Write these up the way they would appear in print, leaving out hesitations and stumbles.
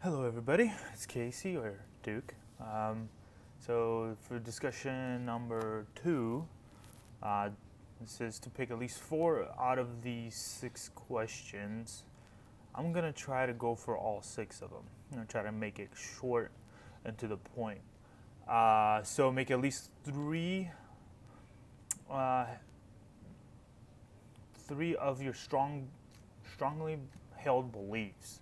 Hello, everybody. It's Casey or Duke. So, for discussion number 2, this is to pick at least 4 out of these 6 questions. I'm gonna try to go for all 6 of them. I'm gonna try to make it short and to the point. So, make at least uh, three of your strongly held beliefs.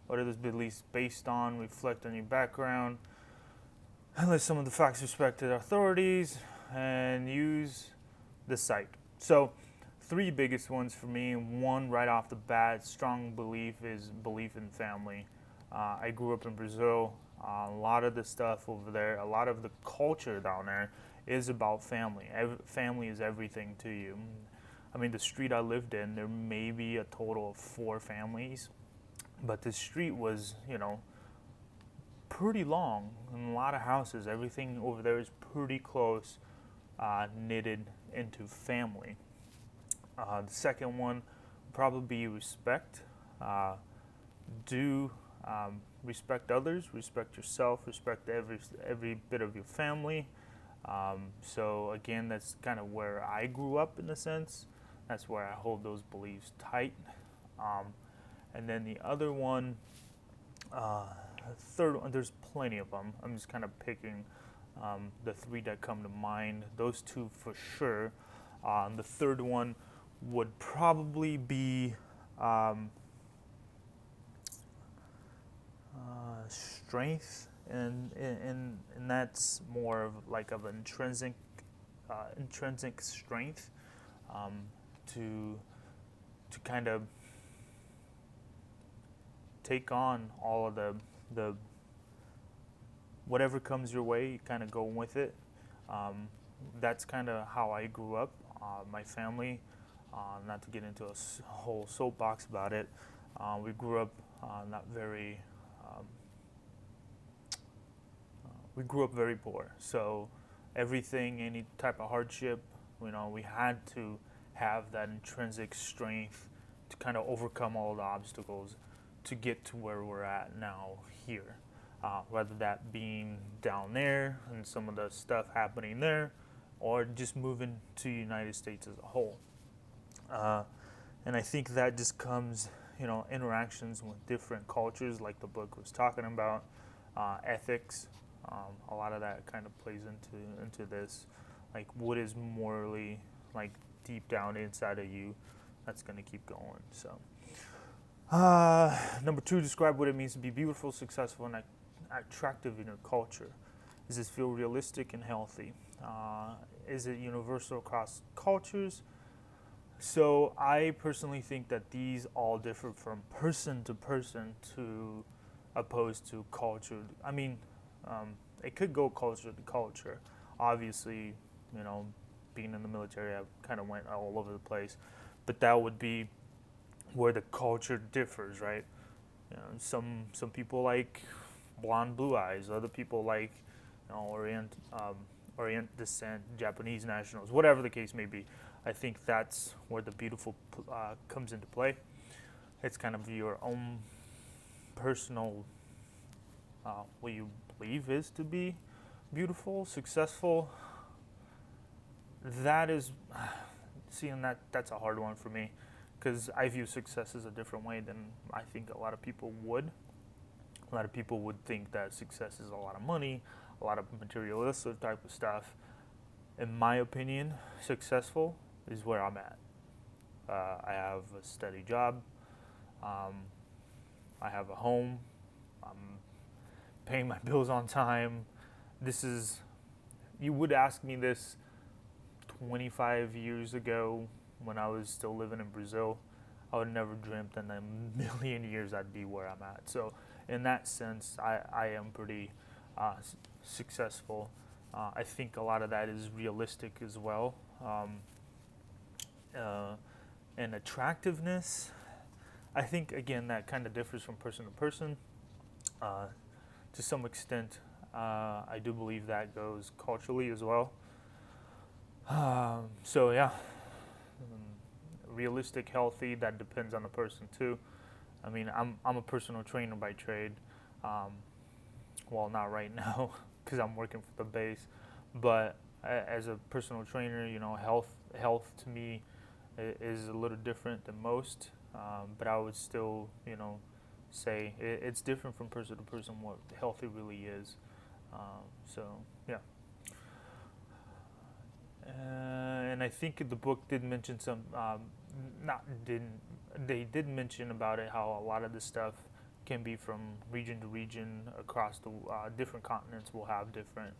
What are those beliefs based on? Reflect on your background. List some of the facts respected authorities and use the site. So, 3 biggest ones for me. One, right off the bat, strong belief is belief in family. I grew up in Brazil. A lot of the stuff over there, a lot of the culture down there is about family. Family is everything to you. I mean, the street I lived in, there may be a total of 4 families, but the street was, pretty long and a lot of houses. Everything over there is pretty close, knitted into family. The second one would probably be respect. Do respect others, respect yourself, respect every bit of your family. So again, that's kind of where I grew up in a sense. That's where I hold those beliefs tight. And then the other one, third one, there's plenty of them. I'm just kind of picking the 3 that come to mind. Those 2 for sure. The third one would probably be strength, and that's more of like of intrinsic strength, to kind of take on all of the whatever comes your way, you kind of go with it. That's kind of how I grew up. My family, not to get into a whole soapbox about it, we grew up not very. We grew up very poor, so everything, any type of hardship, we had to have that intrinsic strength to kind of overcome all the obstacles to get to where we're at now here. Whether that being down there and some of the stuff happening there, or just moving to the United States as a whole. And I think that just comes, interactions with different cultures, like the book was talking about, ethics. A lot of that kind of plays into this, like what is morally, like deep down inside of you, that's going to keep going. So, number 2, describe what it means to be beautiful, successful, and attractive in your culture. Does this feel realistic and healthy? Is it universal across cultures? So I personally think that these all differ from person to person, to opposed to culture. I mean, it could go culture to culture. Obviously, being in the military, I kind of went all over the place, but that would be where the culture differs, right? Some people like blonde, blue eyes. Other people like, Orient descent, Japanese nationals, whatever the case may be. I think that's where the beautiful comes into play. It's kind of your own personal, what you believe is to be beautiful, successful. That is, seeing that's a hard one for me, because I view success as a different way than I think a lot of people would. A lot of people would think that success is a lot of money, a lot of materialistic type of stuff. In my opinion, successful is where I'm at. I have a steady job. I have a home. I'm paying my bills on time. You would ask me this 25 years ago when I was still living in Brazil. I would never dreamt in a million years I'd be where I'm at. So in that sense, I am pretty successful. I think a lot of that is realistic as well. And attractiveness, I think, again, that kind of differs from person to person. To some extent, I do believe that goes culturally as well. So yeah, realistic, healthy, that depends on the person too. I mean, I'm a personal trainer by trade. Um, well, not right now because I'm working for the base, but as a personal trainer, health to me is a little different than most. But I would still, say it's different from person to person what healthy really is. So yeah, and I think the book did mention some, not didn't they did mention about it how a lot of this stuff can be from region to region across the different continents will have different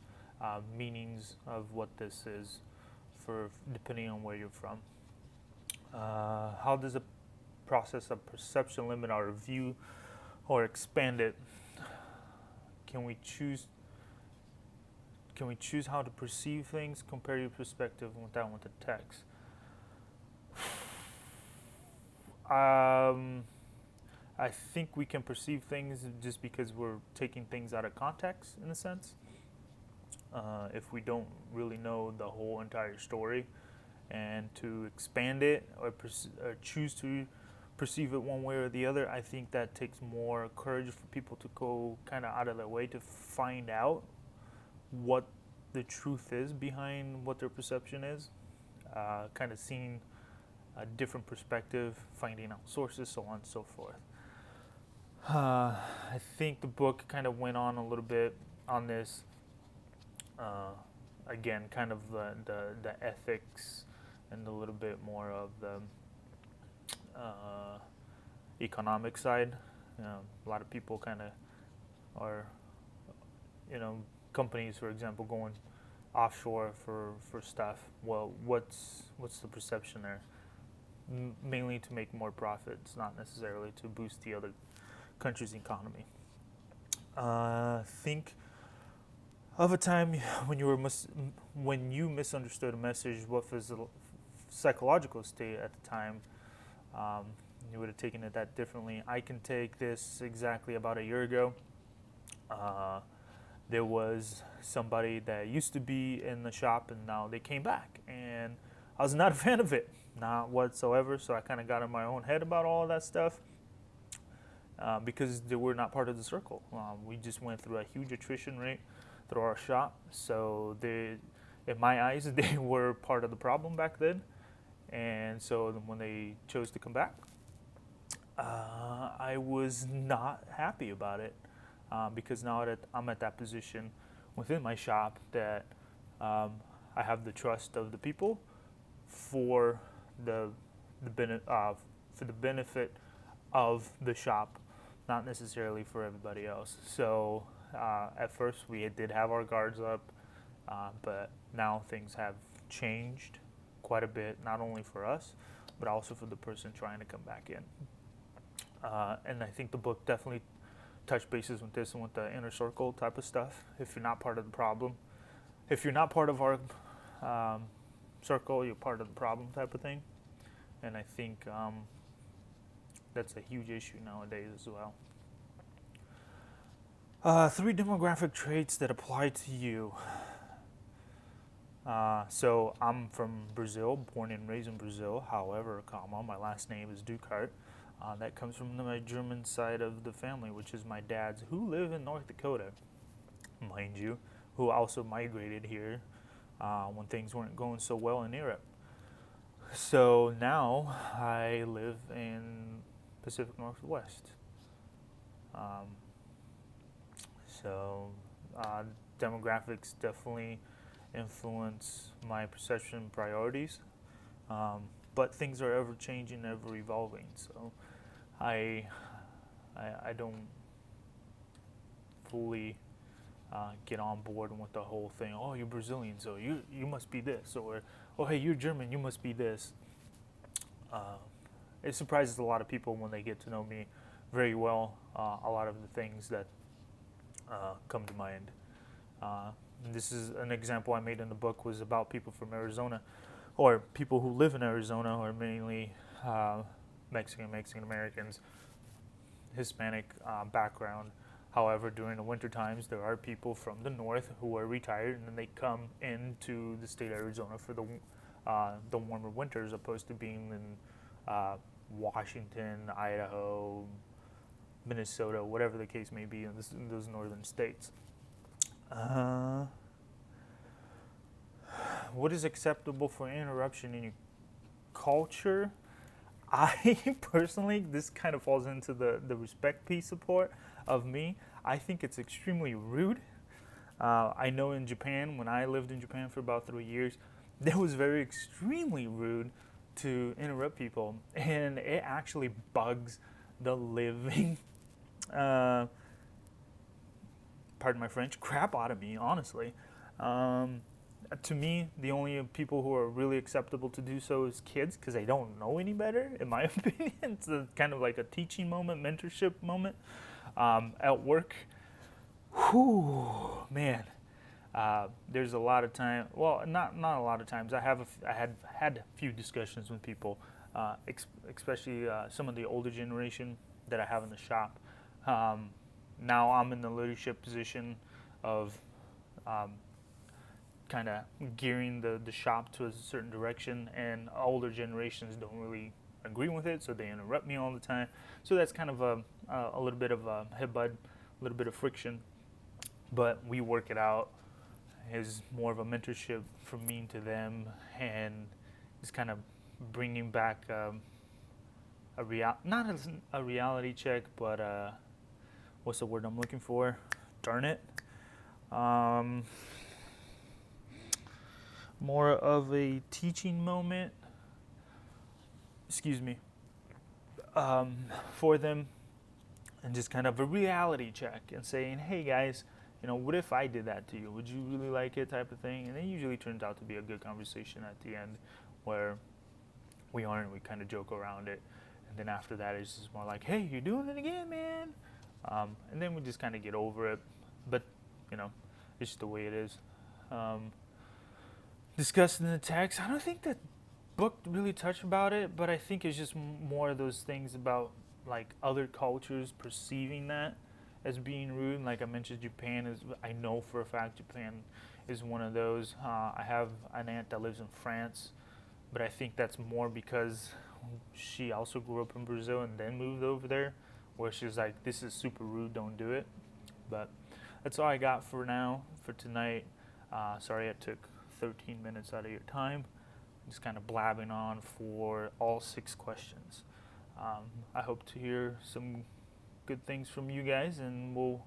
meanings of what this is for depending on where you're from. How does the process of perception limit our view or expand it? Can we choose? Can we choose how to perceive things? Compare your perspective with that with the text. Um, I think we can perceive things just because we're taking things out of context, in a sense. If we don't really know the whole entire story, and to expand it or choose to perceive it one way or the other, I think that takes more courage for people to go kind of out of their way to find out what the truth is behind what their perception is. Kind of seeing a different perspective, finding out sources, so on and so forth. I think the book kind of went on a little bit on this. Again, kind of the ethics and a little bit more of the economic side. A lot of people kind of are, companies, for example, going offshore for stuff. Well, what's the perception there? Mainly to make more profits, not necessarily to boost the other country's economy. Think of a time when you misunderstood a message. What physical, psychological state at the time you would have taken it that differently. I can take this exactly about a year ago. There was somebody that used to be in the shop and now they came back, and I was not a fan of it, not whatsoever. So I kind of got in my own head about all of that stuff because they were not part of the circle. We just went through a huge attrition rate through our shop, so in my eyes, they were part of the problem back then. And so when they chose to come back, I was not happy about it because now that I'm at that position within my shop that I have the trust of the people for the for the benefit of the shop, not necessarily for everybody else. So at first we did have our guards up, but now things have changed quite a bit, not only for us, but also for the person trying to come back in. And I think the book definitely touched bases with this and with the inner circle type of stuff. If you're not part of the problem, if you're not part of our circle, you're part of the problem type of thing. And I think that's a huge issue nowadays as well. 3 demographic traits that apply to you. So I'm from Brazil, born and raised in Brazil. However, my last name is Ducart. That comes from my German side of the family, which is my dad's, who live in North Dakota, mind you, who also migrated here when things weren't going so well in Europe. So now I live in Pacific Northwest. So demographics definitely influence my perception priorities, but things are ever changing, ever evolving. So I don't fully get on board with the whole thing. Oh, you're Brazilian, so you must be this, or oh, hey, you're German, you must be this. It surprises a lot of people when they get to know me very well. A lot of the things that come to mind. This is an example I made in the book was about people from Arizona, or people who live in Arizona, or mainly Mexican Americans, Hispanic background. However, during the winter times, there are people from the north who are retired, and then they come into the state of Arizona for the warmer winters, opposed to being in Washington, Idaho, Minnesota, whatever the case may be in those northern states. What is acceptable for interruption in your culture? I personally, this kind of falls into the respect piece support of me. I think it's extremely rude. I know in Japan, when I lived in Japan for about 3 years, that was very extremely rude to interrupt people, and it actually bugs the living, pardon my French, crap out of me, honestly. To me, the only people who are really acceptable to do so is kids, because they don't know any better, in my opinion. It's kind of like a teaching moment, mentorship moment. At work, whew, man, there's a lot of time. Well, not a lot of times. I had a few discussions with people, especially some of the older generation that I have in the shop. Now I'm in the leadership position of kind of gearing the shop to a certain direction, and older generations don't really agree with it, so they interrupt me all the time. So that's kind of a little bit of a headbutt, a little bit of friction, but we work it out. It's more of a mentorship from me to them, and it's kind of bringing back not as a reality check, but what's the word I'm looking for? Darn it. More of a teaching moment, excuse me, for them, and just kind of a reality check and saying, hey guys, what if I did that to you? Would you really like it, type of thing? And it usually turns out to be a good conversation at the end, where we kind of joke around it. And then after that, it's just more like, hey, you're doing it again, man. And then we just kind of get over it. But, it's just the way it is. Discussed in the text, I don't think that book really touched about it, but I think it's just more of those things about like other cultures perceiving that as being rude. Like I mentioned, I know for a fact Japan is one of those. I have an aunt that lives in France, but I think that's more because she also grew up in Brazil and then moved over there, where she's like, this is super rude, don't do it. But that's all I got for now, for tonight. Sorry I took 13 minutes out of your time, just kind of blabbing on for all 6 questions. I hope to hear some good things from you guys, and we'll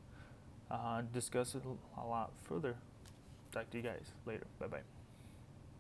discuss it a lot further. Talk to you guys later. Bye-bye.